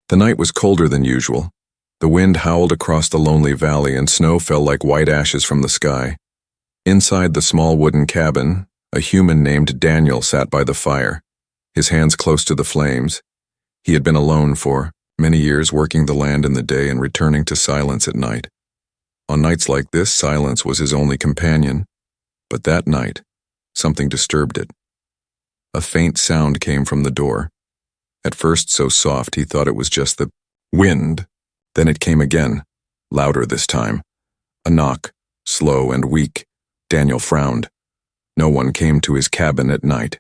The night was colder than usual. The wind howled across the lonely valley and snow fell like white ashes from the sky. Inside the small wooden cabin, a human named Daniel sat by the fire, his hands close to the flames. He had been alone for many years, working the land in the day and returning to silence at night. On nights like this, silence was his only companion. But that night, something disturbed it. A faint sound came from the door. At first so soft he thought it was just the wind. Then it came again, louder this time. A knock, slow and weak. Daniel frowned. No one came to his cabin at night.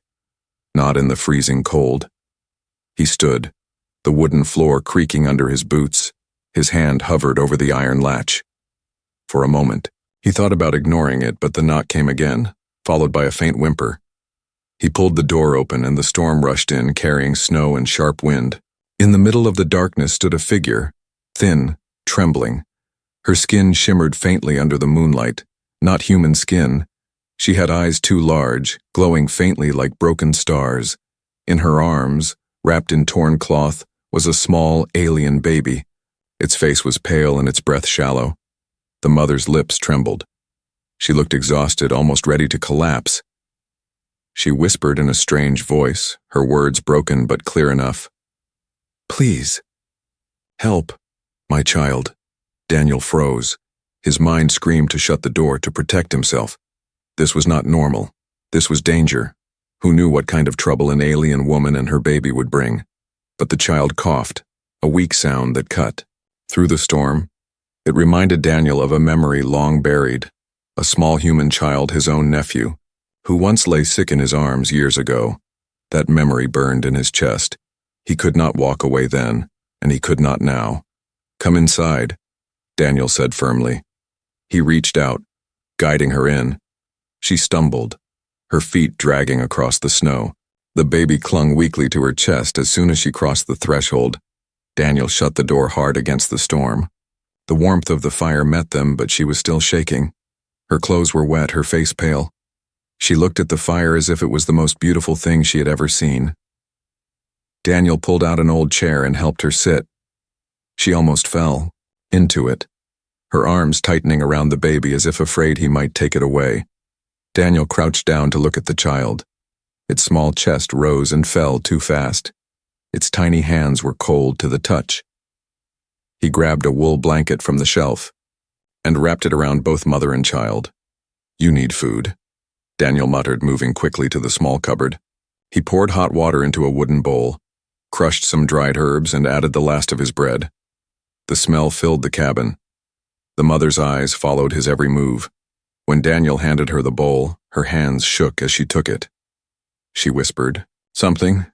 Not in the freezing cold. He stood, the wooden floor creaking under his boots. His hand hovered over the iron latch. For a moment, he thought about ignoring it, but the knock came again, followed by a faint whimper. He pulled the door open and the storm rushed in, carrying snow and sharp wind. In the middle of the darkness stood a figure, thin, trembling. Her skin shimmered faintly under the moonlight. Not human skin. She had eyes too large, glowing faintly like broken stars. In her arms, wrapped in torn cloth, was a small, alien baby. Its face was pale and its breath shallow. The mother's lips trembled. She looked exhausted, almost ready to collapse. She whispered in a strange voice, her words broken but clear enough. "Please, help, my child." Daniel froze. His mind screamed to shut the door, to protect himself. This was not normal. This was danger. Who knew what kind of trouble an alien woman and her baby would bring? But the child coughed, a weak sound that cut through the storm. It reminded Daniel of a memory long buried, a small human child, his own nephew, who once lay sick in his arms years ago. That memory burned in his chest. He could not walk away then, and he could not now. "Come inside," Daniel said firmly. He reached out, guiding her in. She stumbled, her feet dragging across the snow. The baby clung weakly to her chest as soon as she crossed the threshold. Daniel shut the door hard against the storm. The warmth of the fire met them, but she was still shaking. Her clothes were wet, her face pale. She looked at the fire as if it was the most beautiful thing she had ever seen. Daniel pulled out an old chair and helped her sit. She almost fell into it, her arms tightening around the baby as if afraid he might take it away. Daniel crouched down to look at the child. Its small chest rose and fell too fast. Its tiny hands were cold to the touch. He grabbed a wool blanket from the shelf and wrapped it around both mother and child. "You need food," Daniel muttered, moving quickly to the small cupboard. He poured hot water into a wooden bowl, crushed some dried herbs, and added the last of his bread. The smell filled the cabin. The mother's eyes followed his every move. When Daniel handed her the bowl, her hands shook as she took it. She whispered, "Something?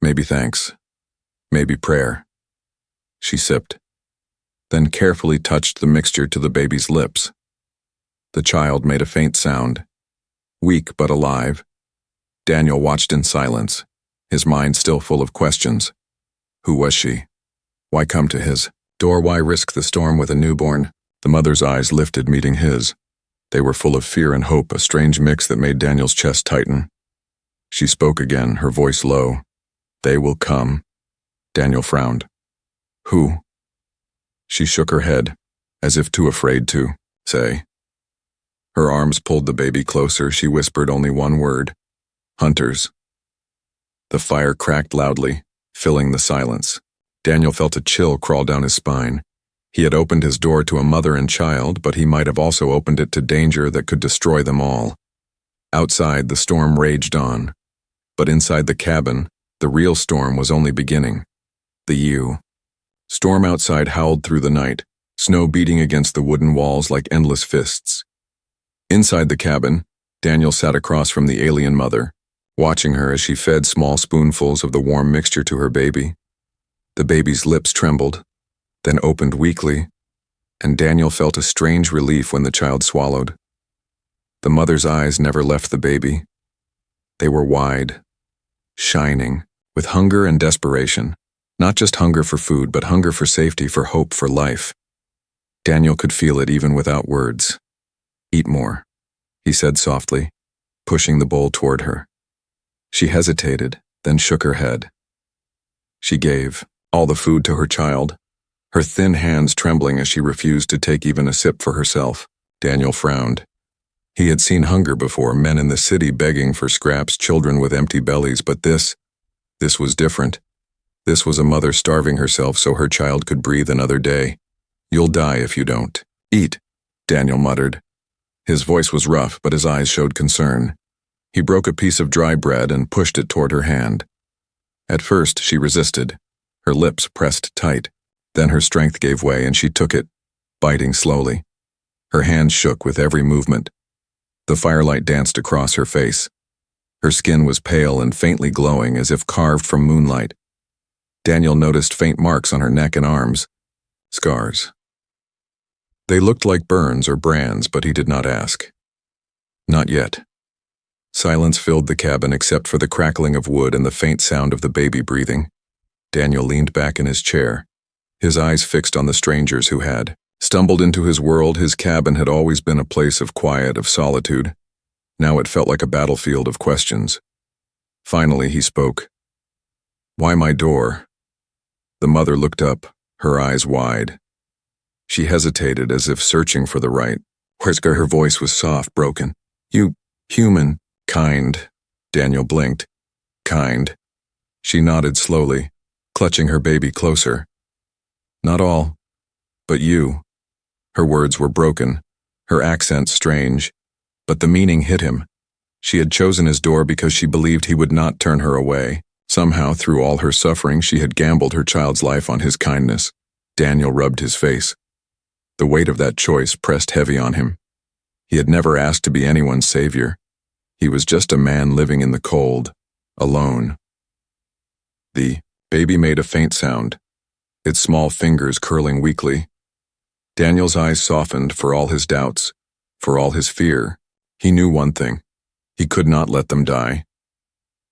Maybe thanks. Maybe prayer." She sipped, then carefully touched the mixture to the baby's lips. The child made a faint sound, weak but alive. Daniel watched in silence, his mind still full of questions. Who was she? Why come to his door? Why risk the storm with a newborn? The mother's eyes lifted, meeting his. They were full of fear and hope, a strange mix that made Daniel's chest tighten. She spoke again, her voice low. "They will come." Daniel frowned. "Who?" She shook her head, as if too afraid to say. Her arms pulled the baby closer. She whispered only one word. "Hunters." The fire cracked loudly, filling the silence. Daniel felt a chill crawl down his spine. He had opened his door to a mother and child, but he might have also opened it to danger that could destroy them all. Outside, the storm raged on. But inside the cabin, the real storm was only beginning. The storm outside howled through the night, snow beating against the wooden walls like endless fists. Inside the cabin, Daniel sat across from the alien mother, watching her as she fed small spoonfuls of the warm mixture to her baby. The baby's lips trembled, then opened weakly, and Daniel felt a strange relief when the child swallowed. The mother's eyes never left the baby. They were wide, shining, with hunger and desperation. Not just hunger for food, but hunger for safety, for hope, for life. Daniel could feel it even without words. "Eat more," he said softly, pushing the bowl toward her. She hesitated, then shook her head. She gave, all the food to her child, her thin hands trembling as she refused to take even a sip for herself. Daniel frowned. He had seen hunger before, men in the city begging for scraps, children with empty bellies, but this was different. This was a mother starving herself so her child could breathe another day. "You'll die if you don't. Eat," Daniel muttered. His voice was rough, but his eyes showed concern. He broke a piece of dry bread and pushed it toward her hand. At first, she resisted, her lips pressed tight. Then her strength gave way and she took it, biting slowly. Her hands shook with every movement. The firelight danced across her face. Her skin was pale and faintly glowing as if carved from moonlight. Daniel noticed faint marks on her neck and arms. Scars. They looked like burns or brands, but he did not ask. Not yet. Silence filled the cabin except for the crackling of wood and the faint sound of the baby breathing. Daniel leaned back in his chair, his eyes fixed on the strangers who had stumbled into his world. His cabin had always been a place of quiet, of solitude. Now it felt like a battlefield of questions. Finally he spoke. "Why my door?" The mother looked up, her eyes wide. She hesitated as if searching for the right. Her voice was soft, broken. "You, human, kind." Daniel blinked. "Kind." She nodded slowly, clutching her baby closer. "Not all, but you." Her words were broken, her accent strange, but the meaning hit him. She had chosen his door because she believed he would not turn her away. Somehow, through all her suffering, she had gambled her child's life on his kindness. Daniel rubbed his face. The weight of that choice pressed heavy on him. He had never asked to be anyone's savior. He was just a man living in the cold, alone. The baby made a faint sound, its small fingers curling weakly. Daniel's eyes softened for all his doubts, for all his fear. He knew one thing. He could not let them die.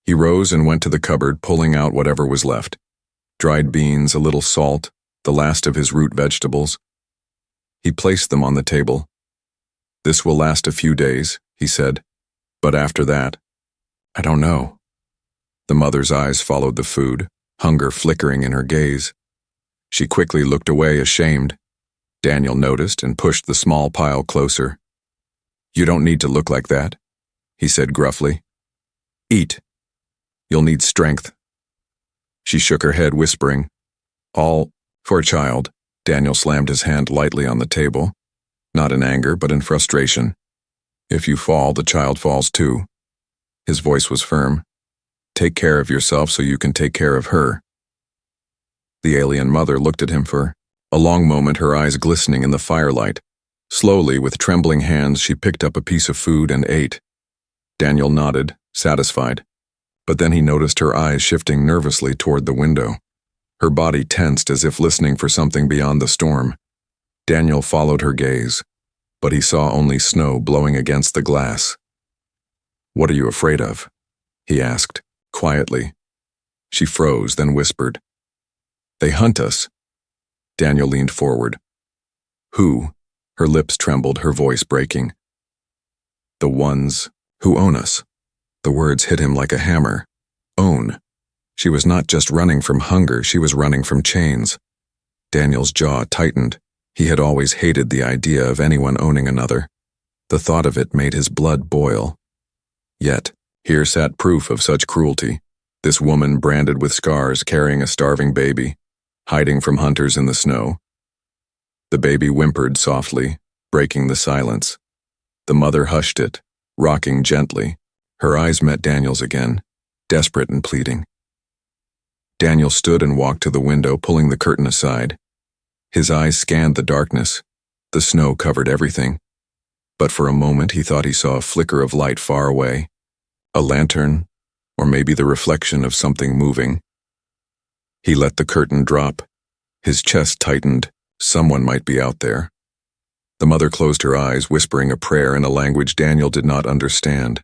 He rose and went to the cupboard, pulling out whatever was left. Dried beans, a little salt, the last of his root vegetables. He placed them on the table. "This will last a few days," he said. "But after that, I don't know." The mother's eyes followed the food, hunger flickering in her gaze. She quickly looked away, ashamed. Daniel noticed and pushed the small pile closer. "You don't need to look like that," he said gruffly. "Eat. You'll need strength." She shook her head, whispering, "All for a child." Daniel slammed his hand lightly on the table, not in anger but in frustration. "If you fall, the child falls too." His voice was firm. "Take care of yourself so you can take care of her." The alien mother looked at him for a long moment, her eyes glistening in the firelight. Slowly, with trembling hands, she picked up a piece of food and ate. Daniel nodded, satisfied. But then he noticed her eyes shifting nervously toward the window. Her body tensed as if listening for something beyond the storm. Daniel followed her gaze, but he saw only snow blowing against the glass. "What are you afraid of?" he asked, quietly. She froze, then whispered, "They hunt us." Daniel leaned forward. "Who?" Her lips trembled, her voice breaking. "The ones who own us." The words hit him like a hammer. Own. She was not just running from hunger, she was running from chains. Daniel's jaw tightened. He had always hated the idea of anyone owning another. The thought of it made his blood boil. Yet, here sat proof of such cruelty. This woman branded with scars, carrying a starving baby, hiding from hunters in the snow. The baby whimpered softly, breaking the silence. The mother hushed it, rocking gently. Her eyes met Daniel's again, desperate and pleading. Daniel stood and walked to the window, pulling the curtain aside. His eyes scanned the darkness. The snow covered everything. But for a moment he thought he saw a flicker of light far away. A lantern, or maybe the reflection of something moving. He let the curtain drop. His chest tightened. Someone might be out there. The mother closed her eyes, whispering a prayer in a language Daniel did not understand.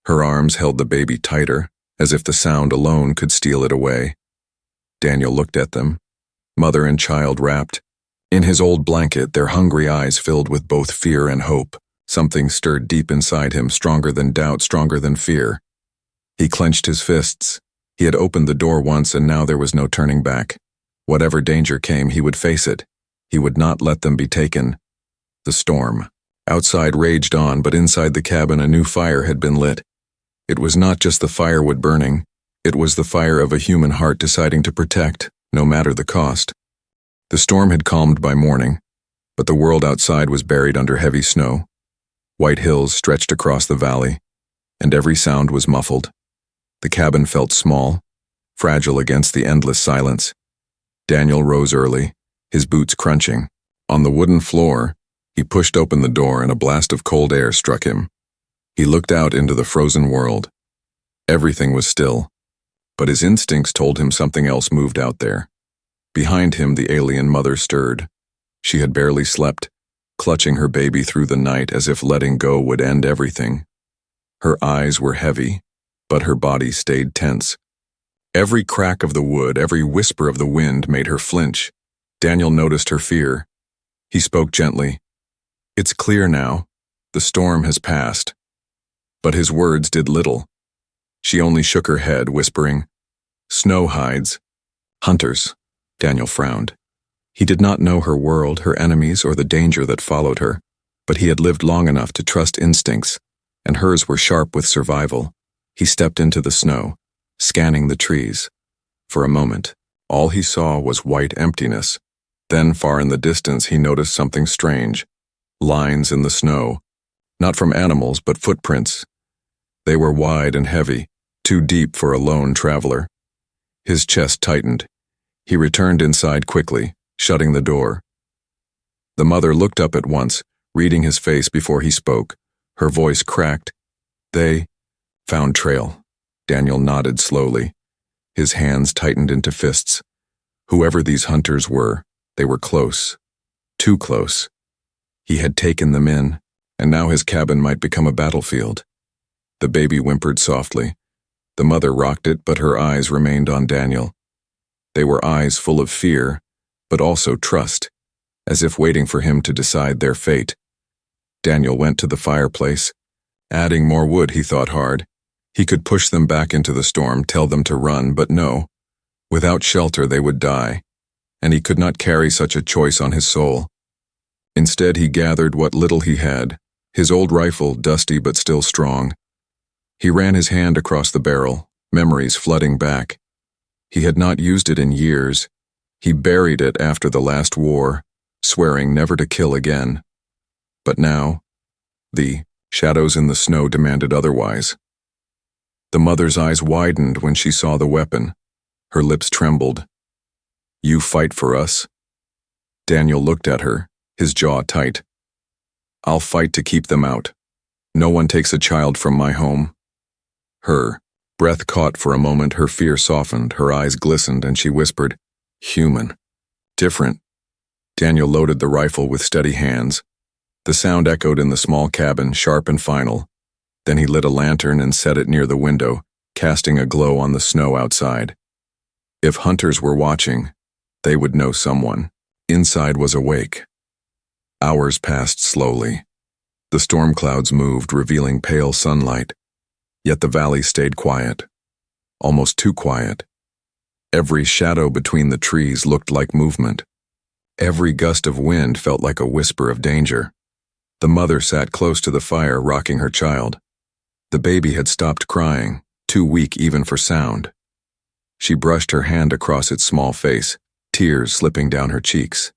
Her arms held the baby tighter, as if the sound alone could steal it away. Daniel looked at them, mother and child wrapped. In his old blanket, their hungry eyes filled with both fear and hope. Something stirred deep inside him, stronger than doubt, stronger than fear. He clenched his fists. He had opened the door once and now there was no turning back. Whatever danger came, he would face it. He would not let them be taken. The storm. Outside raged on, but inside the cabin a new fire had been lit. It was not just the firewood burning. It was the fire of a human heart deciding to protect, no matter the cost. The storm had calmed by morning, but the world outside was buried under heavy snow. White hills stretched across the valley, and every sound was muffled. The cabin felt small, fragile against the endless silence. Daniel rose early, his boots crunching. On the wooden floor, he pushed open the door and a blast of cold air struck him. He looked out into the frozen world. Everything was still, but his instincts told him something else moved out there. Behind him, the alien mother stirred. She had barely slept, clutching her baby through the night as if letting go would end everything. Her eyes were heavy, but her body stayed tense. Every crack of the wood, every whisper of the wind made her flinch. Daniel noticed her fear. He spoke gently. "It's clear now. The storm has passed." But his words did little. She only shook her head, whispering, "Snow hides. Hunters." Daniel frowned. He did not know her world, her enemies, or the danger that followed her, but he had lived long enough to trust instincts, and hers were sharp with survival. He stepped into the snow, scanning the trees. For a moment, all he saw was white emptiness. Then, far in the distance, he noticed something strange. Lines in the snow. Not from animals, but footprints. They were wide and heavy, too deep for a lone traveler. His chest tightened. He returned inside quickly, shutting the door. The mother looked up at once, reading his face before he spoke. Her voice cracked. "They found trail." Daniel nodded slowly. His hands tightened into fists. Whoever these hunters were, they were close. Too close. He had taken them in, and now his cabin might become a battlefield. The baby whimpered softly. The mother rocked it, but her eyes remained on Daniel. They were eyes full of fear, but also trust, as if waiting for him to decide their fate. Daniel went to the fireplace. Adding more wood, he thought hard. He could push them back into the storm, tell them to run, but no. Without shelter, they would die, and he could not carry such a choice on his soul. Instead, he gathered what little he had, his old rifle, dusty but still strong. He ran his hand across the barrel, memories flooding back. He had not used it in years. He buried it after the last war, swearing never to kill again. But now, the shadows in the snow demanded otherwise. The mother's eyes widened when she saw the weapon. Her lips trembled. "You fight for us?" Daniel looked at her, his jaw tight. "I'll fight to keep them out. No one takes a child from my home." Her breath caught for a moment, her fear softened, her eyes glistened, and she whispered, "Human. Different." Daniel loaded the rifle with steady hands. The sound echoed in the small cabin, sharp and final. Then he lit a lantern and set it near the window, casting a glow on the snow outside. If hunters were watching, they would know someone. Inside was awake. Hours passed slowly. The storm clouds moved, revealing pale sunlight. Yet the valley stayed quiet. Almost too quiet. Every shadow between the trees looked like movement. Every gust of wind felt like a whisper of danger. The mother sat close to the fire, rocking her child. The baby had stopped crying, too weak even for sound. She brushed her hand across its small face, tears slipping down her cheeks.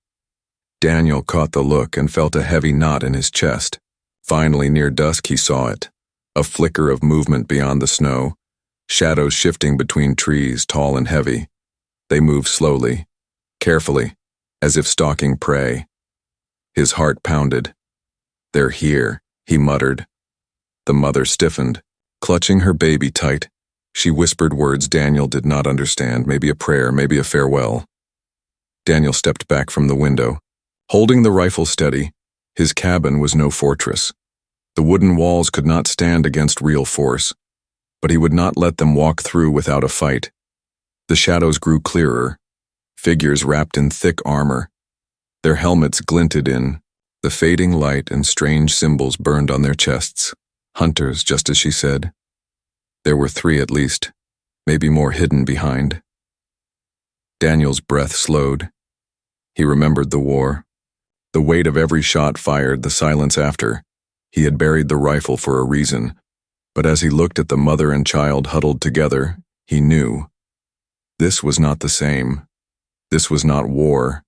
Daniel caught the look and felt a heavy knot in his chest. Finally, near dusk, he saw it. A flicker of movement beyond the snow, shadows shifting between trees, tall and heavy. They moved slowly, carefully, as if stalking prey. His heart pounded. "They're here," he muttered. The mother stiffened, clutching her baby tight. She whispered words Daniel did not understand, maybe a prayer, maybe a farewell. Daniel stepped back from the window. Holding the rifle steady, his cabin was no fortress. The wooden walls could not stand against real force, but he would not let them walk through without a fight. The shadows grew clearer, figures wrapped in thick armor. Their helmets glinted in the fading light, and strange symbols burned on their chests. Hunters, just as she said. There were 3 at least, maybe more hidden behind. Daniel's breath slowed. He remembered the war. The weight of every shot fired, the silence after. He had buried the rifle for a reason, but as he looked at the mother and child huddled together, he knew. This was not the same. This was not war.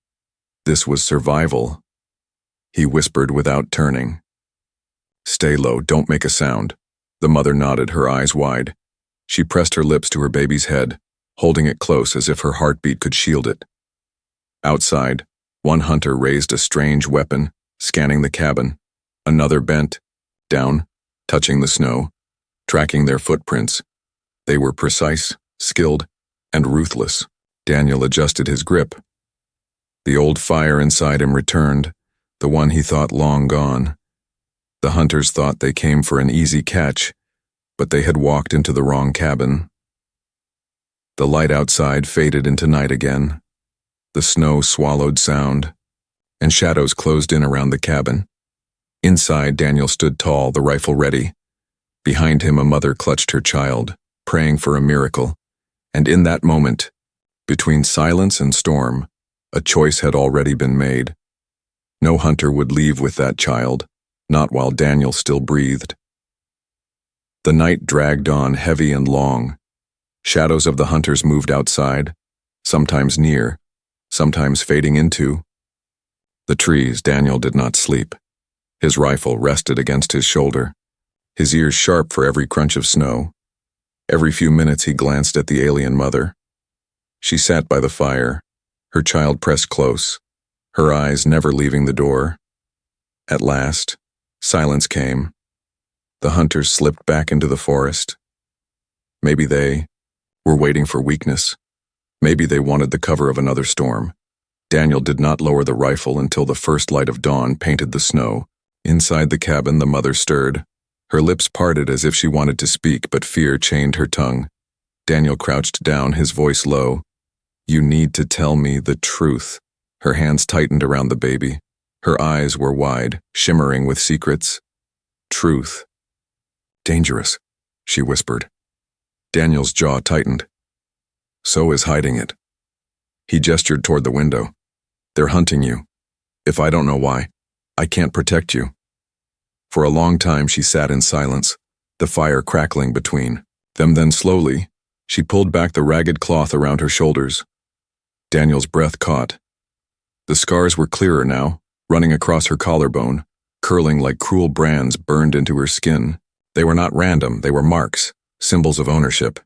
This was survival. He whispered without turning. "Stay low, don't make a sound." The mother nodded, her eyes wide. She pressed her lips to her baby's head, holding it close as if her heartbeat could shield it. Outside, one hunter raised a strange weapon, scanning the cabin. Another bent, down, touching the snow, tracking their footprints. They were precise, skilled, and ruthless. Daniel adjusted his grip. The old fire inside him returned, the one he thought long gone. The hunters thought they came for an easy catch, but they had walked into the wrong cabin. The light outside faded into night again. The snow swallowed sound, and shadows closed in around the cabin. Inside, Daniel stood tall, the rifle ready. Behind him, a mother clutched her child, praying for a miracle. And in that moment, between silence and storm, a choice had already been made. No hunter would leave with that child, not while Daniel still breathed. The night dragged on, heavy and long. Shadows of the hunters moved outside, sometimes near, sometimes fading into. The trees. Daniel did not sleep. His rifle rested against his shoulder, his ears sharp for every crunch of snow. Every few minutes he glanced at the alien mother. She sat by the fire, her child pressed close, her eyes never leaving the door. At last, silence came. The hunters slipped back into the forest. Maybe they were waiting for weakness. Maybe they wanted the cover of another storm. Daniel did not lower the rifle until the first light of dawn painted the snow. Inside the cabin, the mother stirred. Her lips parted as if she wanted to speak, but fear chained her tongue. Daniel crouched down, his voice low. "You need to tell me the truth." Her hands tightened around the baby. Her eyes were wide, shimmering with secrets. "Truth. Dangerous," she whispered. Daniel's jaw tightened. "So is hiding it." He gestured toward the window. "They're hunting you. If I don't know why, I can't protect you." For a long time she sat in silence, the fire crackling between them. Then slowly, she pulled back the ragged cloth around her shoulders. Daniel's breath caught. The scars were clearer now, running across her collarbone, curling like cruel brands burned into her skin. They were not random, they were marks, symbols of ownership.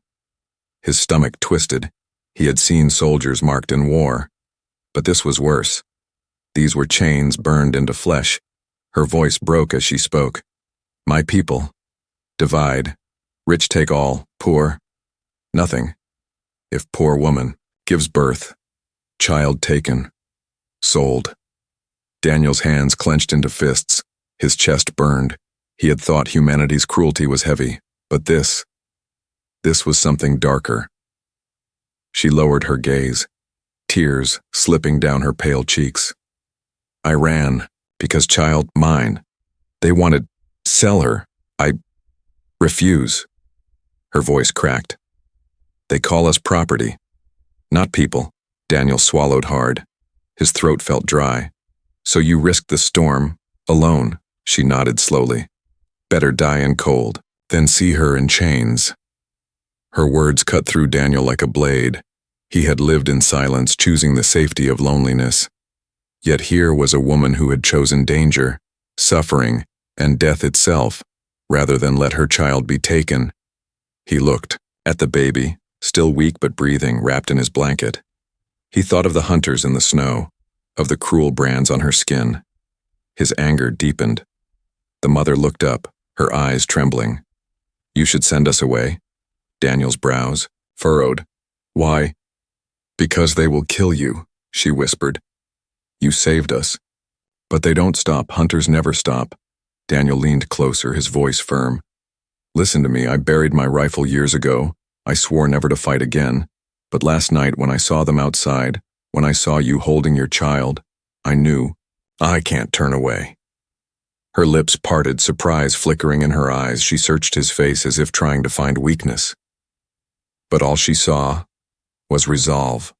His stomach twisted. He had seen soldiers marked in war. But this was worse. These were chains burned into flesh. Her voice broke as she spoke. "My people. Divide. Rich take all. Poor. Nothing. If poor woman gives birth. Child taken. Sold." Daniel's hands clenched into fists. His chest burned. He had thought humanity's cruelty was heavy, but this was something darker. She lowered her gaze, tears slipping down her pale cheeks. "I ran. Because child, mine. They wanted, sell her. I refuse." Her voice cracked. "They call us property, not people." Daniel swallowed hard. His throat felt dry. "So you risked the storm, alone?" She nodded slowly. "Better die in cold, than see her in chains." Her words cut through Daniel like a blade. He had lived in silence, choosing the safety of loneliness. Yet here was a woman who had chosen danger, suffering, and death itself, rather than let her child be taken. He looked at the baby, still weak but breathing, wrapped in his blanket. He thought of the hunters in the snow, of the cruel brands on her skin. His anger deepened. The mother looked up, her eyes trembling. "You should send us away." Daniel's brows furrowed. "Why?" "Because they will kill you," she whispered. "You saved us." "But they don't stop. Hunters never stop." Daniel leaned closer, his voice firm. "Listen to me. I buried my rifle years ago. I swore never to fight again. But last night when I saw them outside, when I saw you holding your child, I knew. I can't turn away." Her lips parted, surprise flickering in her eyes. She searched his face as if trying to find weakness. But all she saw was resolve.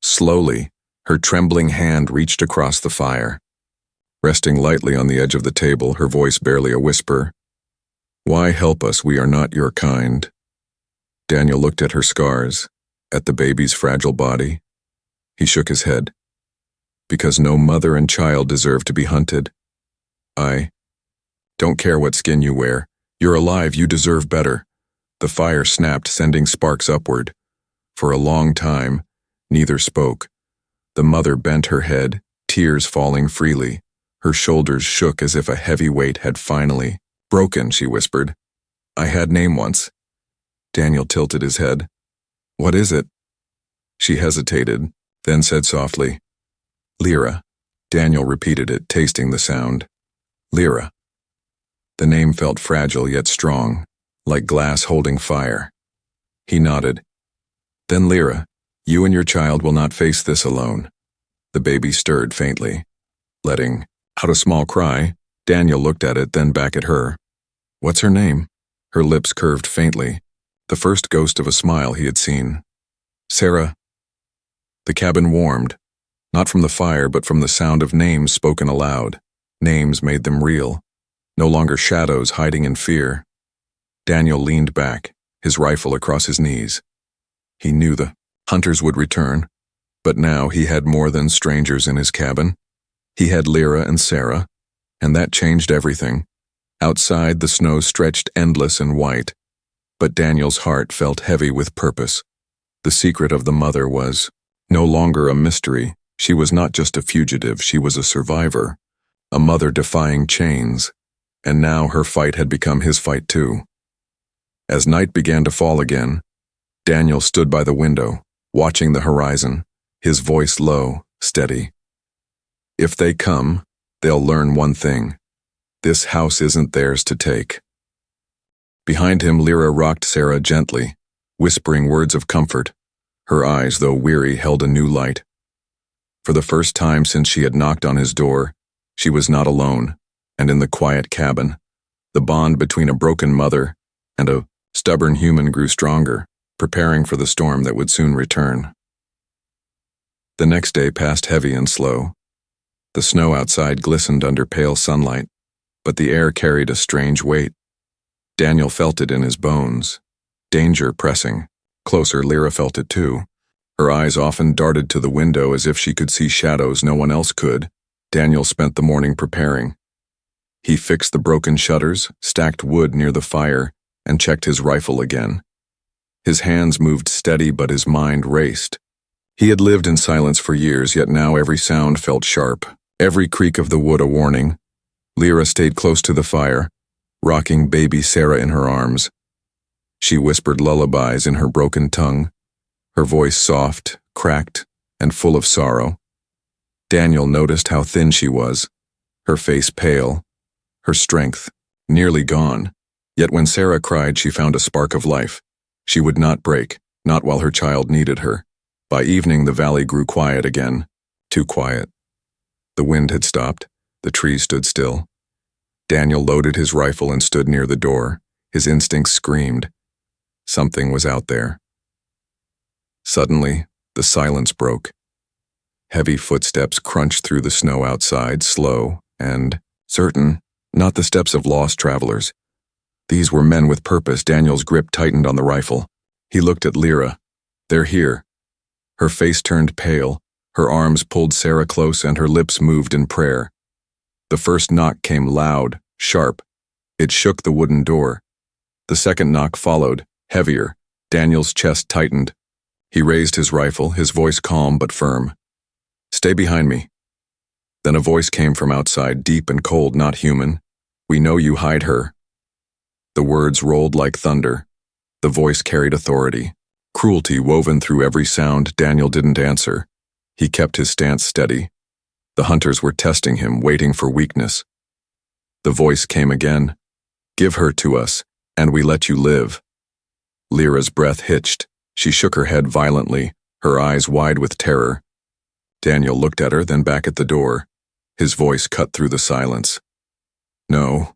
Slowly, her trembling hand reached across the fire. Resting lightly on the edge of the table, her voice barely a whisper. "Why help us? We are not your kind." Daniel looked at her scars, at the baby's fragile body. He shook his head. "Because no mother and child deserve to be hunted. I don't care what skin you wear. You're alive, you deserve better." The fire snapped, sending sparks upward. For a long time, neither spoke. The mother bent her head, tears falling freely. Her shoulders shook as if a heavy weight had finally broken, she whispered. "I had name once." Daniel tilted his head. "What is it?" She hesitated, then said softly, "Lyra." Daniel repeated it, tasting the sound. "Lyra." The name felt fragile yet strong, like glass holding fire. He nodded. "Then Lyra, you and your child will not face this alone." The baby stirred faintly. Letting out a small cry, Daniel looked at it, then back at her. "What's her name?" Her lips curved faintly, the first ghost of a smile he had seen. "Sarah." The cabin warmed, not from the fire but from the sound of names spoken aloud. Names made them real, no longer shadows hiding in fear. Daniel leaned back, his rifle across his knees. He knew the hunters would return, but now he had more than strangers in his cabin. He had Lyra and Sarah, and that changed everything. Outside, the snow stretched endless and white, but Daniel's heart felt heavy with purpose. The secret of the mother was no longer a mystery. She was not just a fugitive, she was a survivor, a mother defying chains, and now her fight had become his fight too. As night began to fall again, Daniel stood by the window, watching the horizon, his voice low, steady. "If they come, they'll learn one thing. This house isn't theirs to take." Behind him, Lyra rocked Sarah gently, whispering words of comfort. Her eyes, though weary, held a new light. For the first time since she had knocked on his door, she was not alone, and in the quiet cabin, the bond between a broken mother and a stubborn human grew stronger, preparing for the storm that would soon return. The next day passed heavy and slow. The snow outside glistened under pale sunlight, but the air carried a strange weight. Daniel felt it in his bones. Danger pressing. Closer, Lyra felt it too. Her eyes often darted to the window as if she could see shadows no one else could. Daniel spent the morning preparing. He fixed the broken shutters, stacked wood near the fire, and checked his rifle again. His hands moved steady, but his mind raced. He had lived in silence for years, yet now every sound felt sharp, every creak of the wood a warning. Lyra stayed close to the fire, rocking baby Sarah in her arms. She whispered lullabies in her broken tongue, her voice soft, cracked, and full of sorrow. Daniel noticed how thin she was, her face pale, her strength nearly gone. Yet when Sarah cried, she found a spark of life. She would not break, not while her child needed her. By evening, the valley grew quiet again, too quiet. The wind had stopped, the trees stood still. Daniel loaded his rifle and stood near the door. His instincts screamed. Something was out there. Suddenly, the silence broke. Heavy footsteps crunched through the snow outside, slow and certain, not the steps of lost travelers. These were men with purpose. Daniel's grip tightened on the rifle. He looked at Lyra. "They're here." Her face turned pale, her arms pulled Sarah close, and her lips moved in prayer. The first knock came loud, sharp. It shook the wooden door. The second knock followed, heavier. Daniel's chest tightened. He raised his rifle, his voice calm but firm. "Stay behind me." Then a voice came from outside, deep and cold, not human. "We know you hide her." The words rolled like thunder. The voice carried authority. Cruelty woven through every sound. Daniel didn't answer. He kept his stance steady. The hunters were testing him, waiting for weakness. The voice came again. "Give her to us, and we let you live." Lyra's breath hitched. She shook her head violently, her eyes wide with terror. Daniel looked at her, then back at the door. His voice cut through the silence. "No."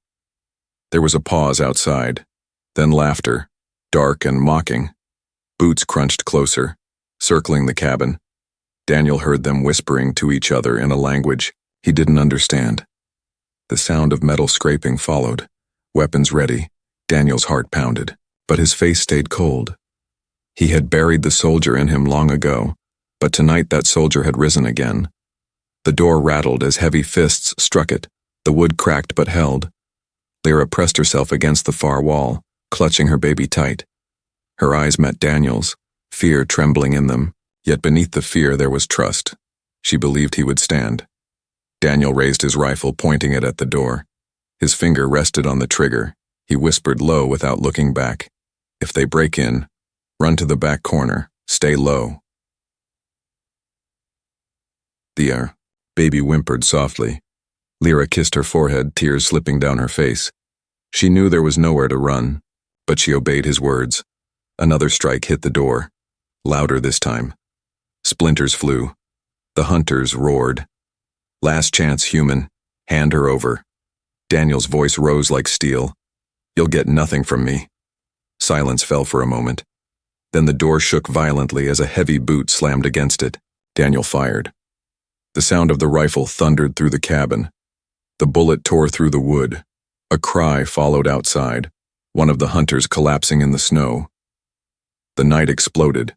There was a pause outside, then laughter, dark and mocking. Boots crunched closer, circling the cabin. Daniel heard them whispering to each other in a language he didn't understand. The sound of metal scraping followed. Weapons ready, Daniel's heart pounded, but his face stayed cold. He had buried the soldier in him long ago, but tonight that soldier had risen again. The door rattled as heavy fists struck it. The wood cracked but held. Lyra pressed herself against the far wall, clutching her baby tight. Her eyes met Daniel's, fear trembling in them, yet beneath the fear there was trust. She believed he would stand. Daniel raised his rifle, pointing it at the door. His finger rested on the trigger. He whispered low without looking back. If they break in, run to the back corner. Stay low. The baby whimpered softly. Lyra kissed her forehead, tears slipping down her face. She knew there was nowhere to run, but she obeyed his words. Another strike hit the door, louder this time. Splinters flew. The hunters roared. Last chance, human. Hand her over. Daniel's voice rose like steel. You'll get nothing from me. Silence fell for a moment. Then the door shook violently as a heavy boot slammed against it. Daniel fired. The sound of the rifle thundered through the cabin. The bullet tore through the wood. A cry followed outside, one of the hunters collapsing in the snow. The night exploded.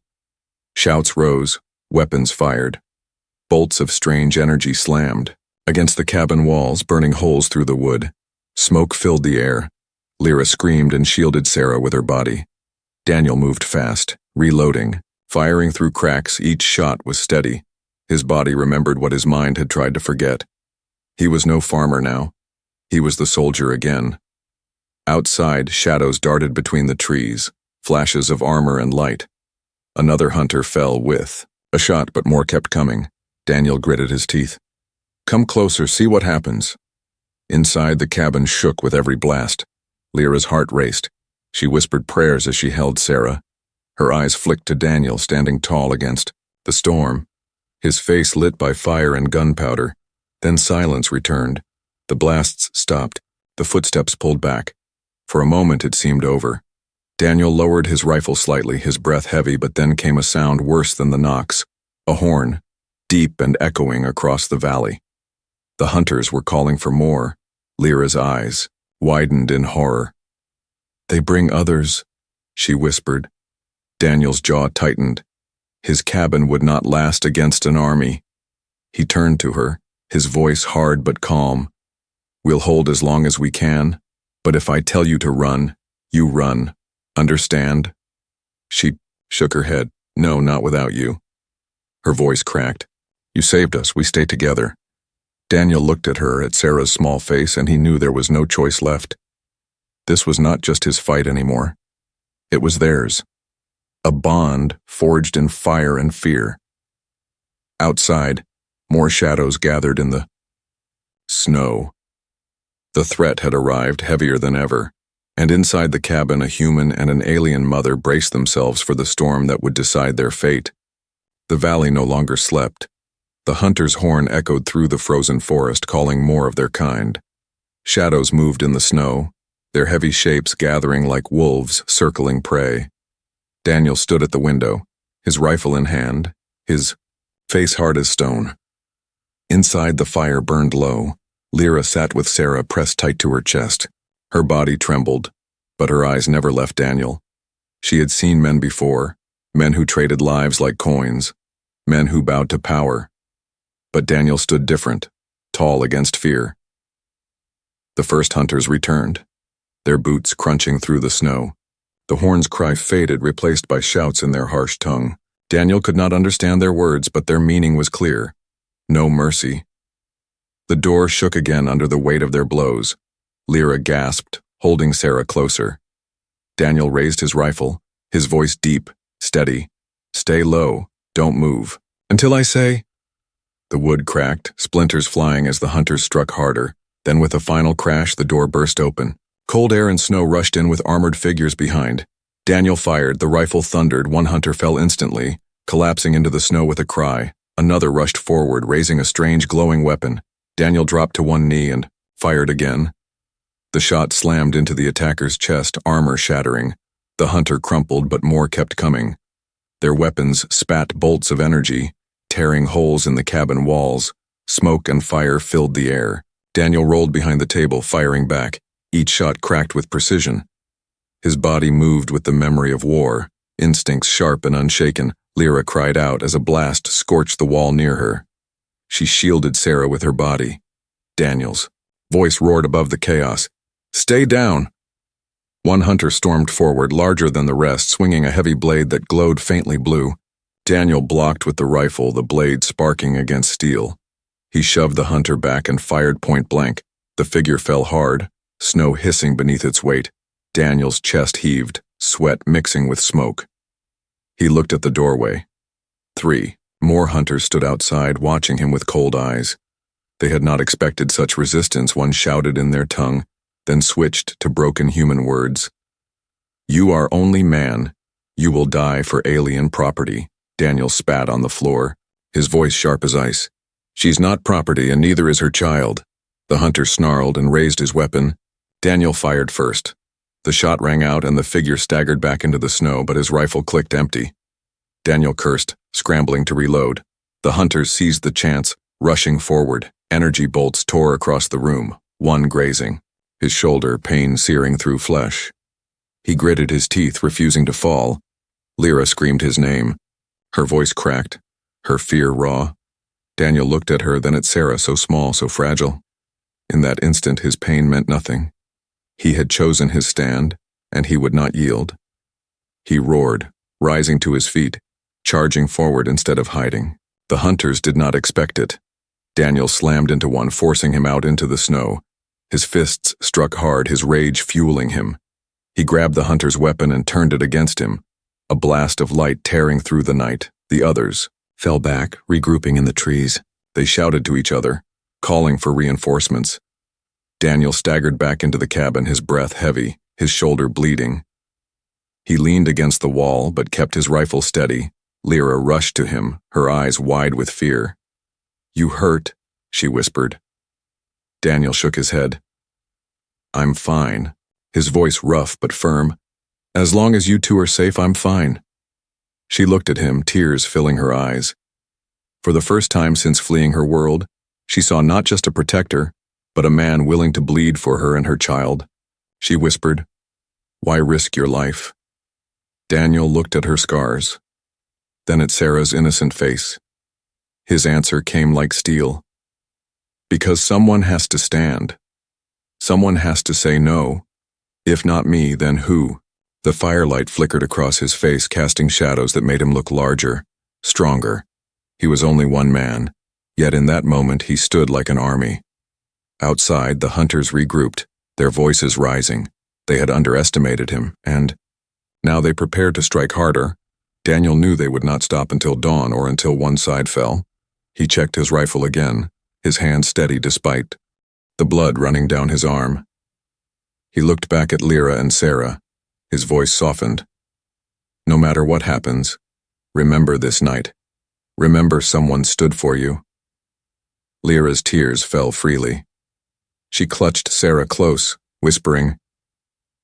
Shouts rose, weapons fired. Bolts of strange energy slammed against the cabin walls, burning holes through the wood. Smoke filled the air. Lyra screamed and shielded Sarah with her body. Daniel moved fast, reloading, firing through cracks. Each shot was steady. His body remembered what his mind had tried to forget. He was no farmer now. He was the soldier again. Outside, shadows darted between the trees, flashes of armor and light. Another hunter fell with a shot, but more kept coming. Daniel gritted his teeth. Come closer, see what happens. Inside, the cabin shook with every blast. Lyra's heart raced. She whispered prayers as she held Sarah. Her eyes flicked to Daniel standing tall against the storm, his face lit by fire and gunpowder. Then silence returned. The blasts stopped. The footsteps pulled back. For a moment it seemed over. Daniel lowered his rifle slightly, his breath heavy, but then came a sound worse than the knocks. A horn, deep and echoing across the valley. The hunters were calling for more. Lyra's eyes widened in horror. They bring others, she whispered. Daniel's jaw tightened. His cabin would not last against an army. He turned to her, his voice hard but calm. We'll hold as long as we can, but if I tell you to run, you run. Understand? She shook her head. No, not without you. Her voice cracked. You saved us, we stay together. Daniel looked at her, at Sarah's small face, and he knew there was no choice left. This was not just his fight anymore. It was theirs. A bond forged in fire and fear. Outside, more shadows gathered in the snow. The threat had arrived, heavier than ever, and inside the cabin a human and an alien mother braced themselves for the storm that would decide their fate. The valley no longer slept. The hunter's horn echoed through the frozen forest, calling more of their kind. Shadows moved in the snow, their heavy shapes gathering like wolves circling prey. Daniel stood at the window, his rifle in hand, his face hard as stone. Inside, the fire burned low. Lyra sat with Sarah pressed tight to her chest. Her body trembled, but her eyes never left Daniel. She had seen men before, men who traded lives like coins, men who bowed to power. But Daniel stood different, tall against fear. The first hunters returned, their boots crunching through the snow. The horn's cry faded, replaced by shouts in their harsh tongue. Daniel could not understand their words, but their meaning was clear. No mercy. The door shook again under the weight of their blows. Lyra gasped, holding Sarah closer. Daniel raised his rifle, his voice deep, steady. Stay low, don't move. Until I say... The wood cracked, splinters flying as the hunters struck harder. Then with a final crash, the door burst open. Cold air and snow rushed in with armored figures behind. Daniel fired, the rifle thundered, one hunter fell instantly, collapsing into the snow with a cry. Another rushed forward, raising a strange glowing weapon. Daniel dropped to one knee and fired again. The shot slammed into the attacker's chest, armor shattering. The hunter crumpled, but more kept coming. Their weapons spat bolts of energy. tearing holes in the cabin walls. Smoke and fire filled the air. Daniel rolled behind the table, firing back, each shot cracked with precision. His body moved with the memory of war, instincts sharp and unshaken. Lyra cried out as a blast scorched the wall near her. She shielded Sarah with her body. Daniel's voice roared above the chaos. "Stay down!" One hunter stormed forward, larger than the rest, swinging a heavy blade that glowed faintly blue. Daniel blocked with the rifle, the blade sparking against steel. He shoved the hunter back and fired point blank. The figure fell hard, snow hissing beneath its weight. Daniel's chest heaved, sweat mixing with smoke. He looked at the doorway. 3 more hunters stood outside, watching him with cold eyes. They had not expected such resistance. One shouted in their tongue, then switched to broken human words. "You are only man. You will die for alien property." Daniel spat on the floor, his voice sharp as ice. "She's not property, and neither is her child." The hunter snarled and raised his weapon. Daniel fired first. The shot rang out and the figure staggered back into the snow, but his rifle clicked empty. Daniel cursed, scrambling to reload. The hunters seized the chance, rushing forward. Energy bolts tore across the room, one grazing, his shoulder, pain searing through flesh. He gritted his teeth, refusing to fall. Lyra screamed his name. Her voice cracked, her fear raw. Daniel looked at her, then at Sarah, so small, so fragile. In that instant, his pain meant nothing. He had chosen his stand, and he would not yield. He roared, rising to his feet, charging forward instead of hiding. The hunters did not expect it. Daniel slammed into one, forcing him out into the snow. His fists struck hard, his rage fueling him. He grabbed the hunter's weapon and turned it against him, a blast of light tearing through the night. The others fell back, regrouping in the trees. They shouted to each other, calling for reinforcements. Daniel staggered back into the cabin, his breath heavy, his shoulder bleeding. He leaned against the wall, but kept his rifle steady. Lyra rushed to him, her eyes wide with fear. "You hurt," she whispered. Daniel shook his head. "I'm fine," his voice rough but firm. "As long as you two are safe, I'm fine." She looked at him, tears filling her eyes. For the first time since fleeing her world, she saw not just a protector, but a man willing to bleed for her and her child. She whispered, "Why risk your life?" Daniel looked at her scars, then at Sarah's innocent face. His answer came like steel. "Because someone has to stand. Someone has to say no. If not me, then who?" The firelight flickered across his face, casting shadows that made him look larger, stronger. He was only one man, yet in that moment he stood like an army. Outside, the hunters regrouped, their voices rising. They had underestimated him, and now they prepared to strike harder. Daniel knew they would not stop until dawn or until one side fell. He checked his rifle again, his hand steady despite the blood running down his arm. He looked back at Lyra and Sarah, his voice softened. "No matter what happens, remember this night. Remember someone stood for you." Lyra's tears fell freely. She clutched Sarah close, whispering,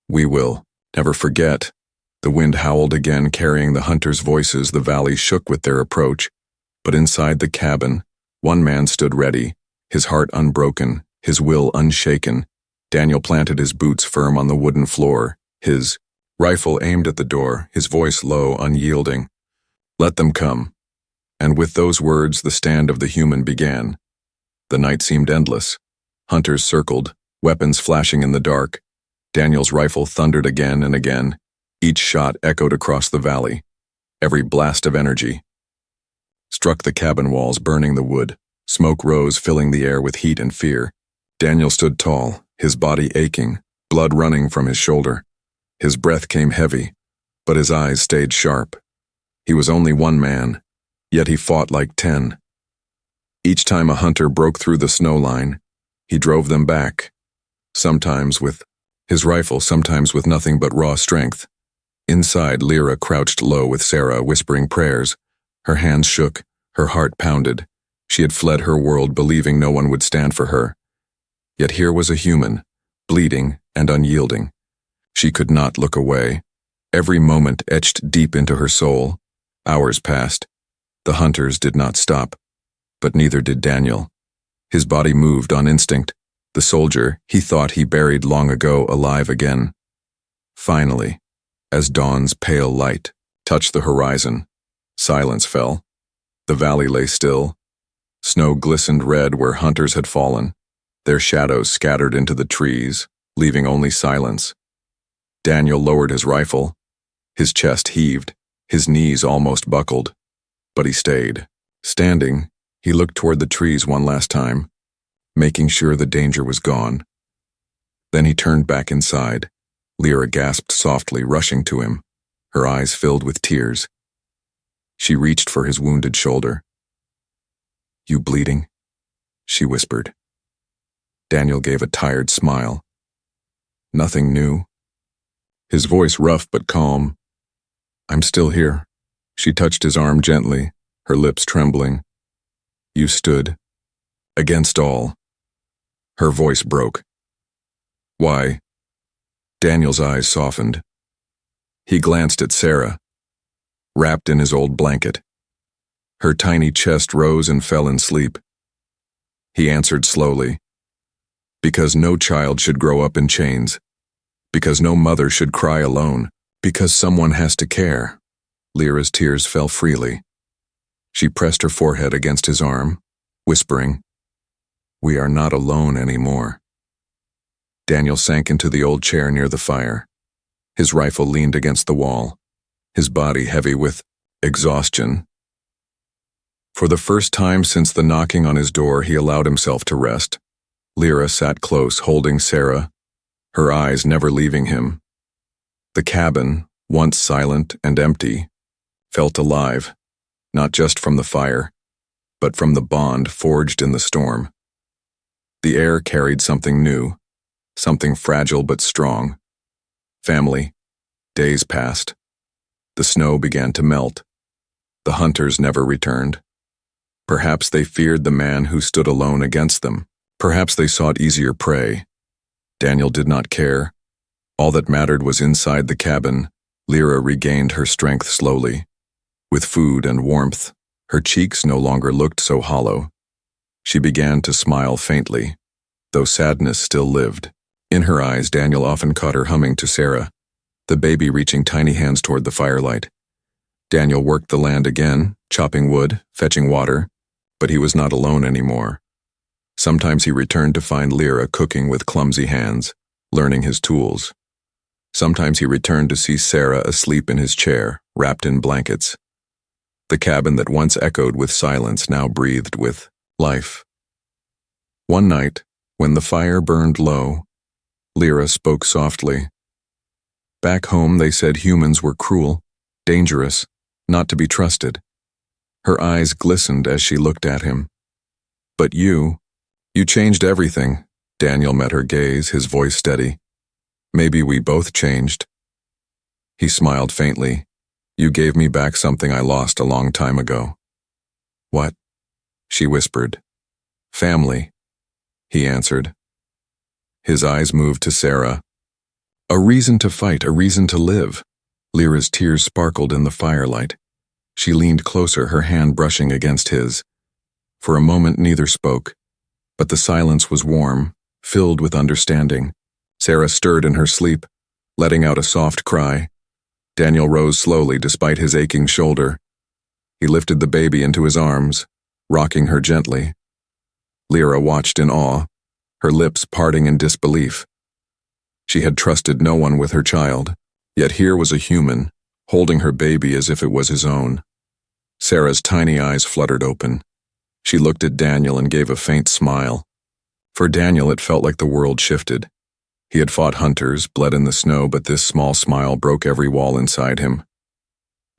"We will never forget." The wind howled again, carrying the hunters' voices. The valley shook with their approach. But inside the cabin, one man stood ready, his heart unbroken, his will unshaken. Daniel planted his boots firm on the wooden floor, his rifle aimed at the door, his voice low, unyielding. "Let them come." And with those words, the stand of the human began. The night seemed endless. Hunters circled, weapons flashing in the dark. Daniel's rifle thundered again and again. Each shot echoed across the valley. Every blast of energy struck the cabin walls, burning the wood. Smoke rose, filling the air with heat and fear. Daniel stood tall, his body aching, blood running from his shoulder. His breath came heavy, but his eyes stayed sharp. He was only one man, yet he fought like 10. Each time a hunter broke through the snow line, he drove them back, sometimes with his rifle, sometimes with nothing but raw strength. Inside, Lyra crouched low with Sarah, whispering prayers. Her hands shook, her heart pounded. She had fled her world, believing no one would stand for her. Yet here was a human, bleeding and unyielding. She could not look away. Every moment etched deep into her soul. Hours passed. The hunters did not stop, but neither did Daniel. His body moved on instinct. The soldier he thought he buried long ago alive again. Finally, as dawn's pale light touched the horizon, silence fell. The valley lay still. Snow glistened red where hunters had fallen, their shadows scattered into the trees, leaving only silence. Daniel lowered his rifle. His chest heaved, his knees almost buckled. But he stayed. Standing, he looked toward the trees one last time, making sure the danger was gone. Then he turned back inside. Lyra gasped softly, rushing to him, her eyes filled with tears. She reached for his wounded shoulder. "You bleeding?" she whispered. Daniel gave a tired smile. "Nothing new." His voice rough but calm. "I'm still here." She touched his arm gently, her lips trembling. "You stood. Against all." Her voice broke. "Why?" Daniel's eyes softened. He glanced at Sarah, wrapped in his old blanket. Her tiny chest rose and fell in sleep. He answered slowly. "Because no child should grow up in chains. Because no mother should cry alone. Because someone has to care." Lyra's tears fell freely. She pressed her forehead against his arm, whispering, "We are not alone anymore." Daniel sank into the old chair near the fire. His rifle leaned against the wall, his body heavy with exhaustion. For the first time since the knocking on his door, he allowed himself to rest. Lyra sat close, holding Sarah, her eyes never leaving him. The cabin, once silent and empty, felt alive, not just from the fire, but from the bond forged in the storm. The air carried something new, something fragile but strong. Family. Days passed. The snow began to melt. The hunters never returned. Perhaps they feared the man who stood alone against them. Perhaps they sought easier prey. Daniel did not care. All that mattered was inside the cabin. Lyra regained her strength slowly. With food and warmth, her cheeks no longer looked so hollow. She began to smile faintly, though sadness still lived. In her eyes, Daniel often caught her humming to Sarah, the baby reaching tiny hands toward the firelight. Daniel worked the land again, chopping wood, fetching water, but he was not alone anymore. Sometimes he returned to find Lyra cooking with clumsy hands, learning his tools. Sometimes he returned to see Sarah asleep in his chair, wrapped in blankets. The cabin that once echoed with silence now breathed with life. One night, when the fire burned low, Lyra spoke softly. Back home they said humans were cruel, dangerous, not to be trusted. Her eyes glistened as she looked at him. "But you changed everything." Daniel met her gaze, his voice steady. "Maybe we both changed." He smiled faintly. "You gave me back something I lost a long time ago." "What?" she whispered. "Family," he answered. His eyes moved to Sarah. "A reason to fight, a reason to live." Lyra's tears sparkled in the firelight. She leaned closer, her hand brushing against his. For a moment neither spoke, but the silence was warm, filled with understanding. Sarah stirred in her sleep, letting out a soft cry. Daniel rose slowly despite his aching shoulder. He lifted the baby into his arms, rocking her gently. Lyra watched in awe, her lips parting in disbelief. She had trusted no one with her child, yet here was a human, holding her baby as if it was his own. Sarah's tiny eyes fluttered open. She looked at Daniel and gave a faint smile. For Daniel, it felt like the world shifted. He had fought hunters, bled in the snow, but this small smile broke every wall inside him.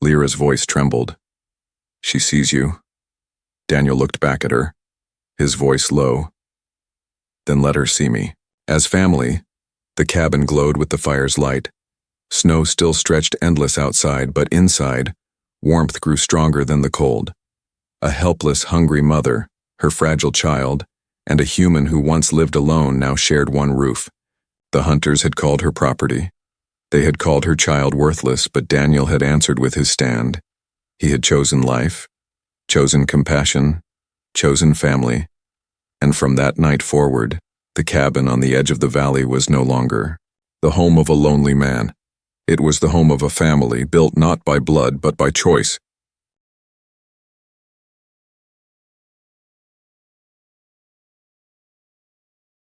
Lyra's voice trembled. "She sees you." Daniel looked back at her, his voice low. "Then let her see me." As family, the cabin glowed with the fire's light. Snow still stretched endless outside, but inside, warmth grew stronger than the cold. A helpless, hungry mother, her fragile child, and a human who once lived alone now shared one roof. The hunters had called her property. They had called her child worthless, but Daniel had answered with his stand. He had chosen life, chosen compassion, chosen family, and from that night forward, the cabin on the edge of the valley was no longer the home of a lonely man. It was the home of a family built not by blood but by choice.